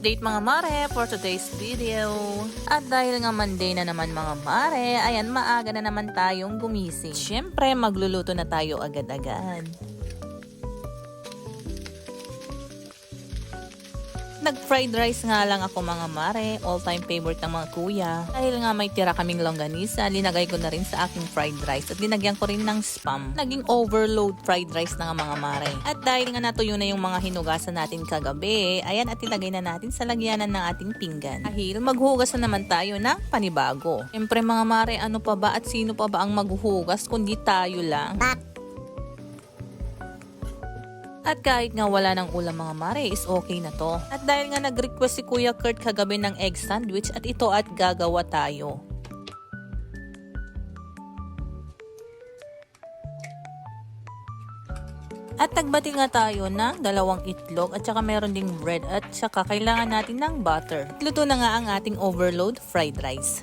update mga mare for today's video. At dahil nga Monday na naman mga mare, ayan maaga na naman tayong gumising. Siyempre magluluto na tayo agad-agad. Nag-fried rice nga lang ako mga mare, all-time favorite ng mga kuya. Dahil nga may tira kaming longganisa, linagay ko na rin sa aking fried rice at linagyan ko rin ng spam. Naging overload fried rice na nga mga mare. At dahil nga natuyo na yung mga hinugasan natin kagabi, ayan at ilagay na natin sa lagyanan ng ating pinggan. Dahil maghugas na naman tayo ng panibago. Siyempre mga mare, ano pa ba at sino pa ba ang maghuhugas kundi tayo lang? At kahit nga wala ng ulam mga mare is okay na to. At dahil nga nag-request si Kuya Kurt kagabi ng egg sandwich at ito at gagawa tayo. At tagbati nga tayo ng 2 itlog at saka meron ding bread at saka kailangan natin ng butter. At luto na nga ang ating overload fried rice.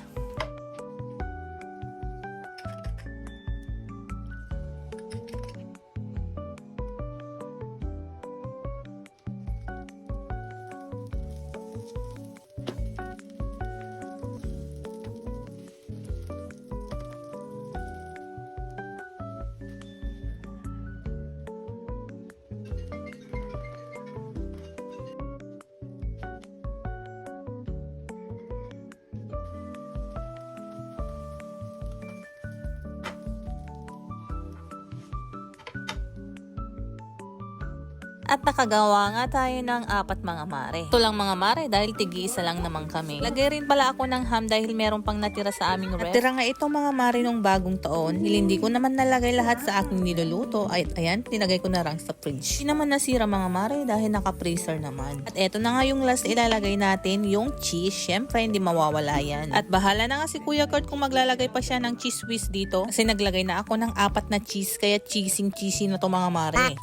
At nakagawa nga tayo ng 4 mga mare. Ito lang mga mare dahil tig-isa lang naman kami. Lagay rin pala ako ng ham dahil meron pang natira sa aming ref. Natira nga ito mga mare nung bagong taon. Hindi ko naman nalagay lahat sa aking niluluto. Ay, ayan, tinagay ko na lang sa fridge. Hindi naman nasira mga mare dahil naka-freezer naman. At eto na nga yung last ilalagay natin, yung cheese. Syempre hindi mawawala yan. At bahala na nga si Kuya Kurt kung maglalagay pa siya ng cheese whiz dito. Kasi naglagay na ako ng 4 na cheese kaya cheesy na to mga mare.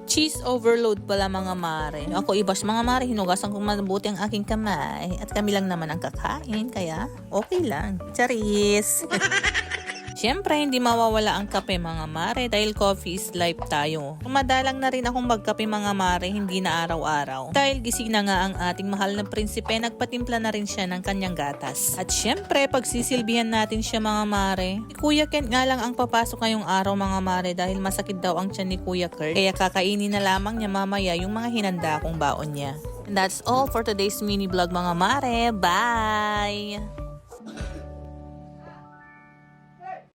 Cheese overload pala mga mare. Ako ibas mga mare, hinugasan kong mabuti ang aking kamay. At kami lang naman ang kakain, kaya okay lang. Charis! Siyempre, hindi mawawala ang kape mga mare dahil coffee is life tayo. Madalang na rin akong magkape mga mare, hindi na araw-araw. Dahil gising na nga ang ating mahal na prinsipe, nagpatimpla na rin siya ng kanyang gatas. At siyempre, pagsisilbihan natin siya mga mare. Si Kuya Kent nga lang ang papasok ngayong araw mga mare dahil masakit daw ang tiyan ni Kuya Kurt. Kaya kakainin na lamang niya mamaya yung mga hinanda kong baon niya. And that's all for today's mini vlog mga mare. Bye!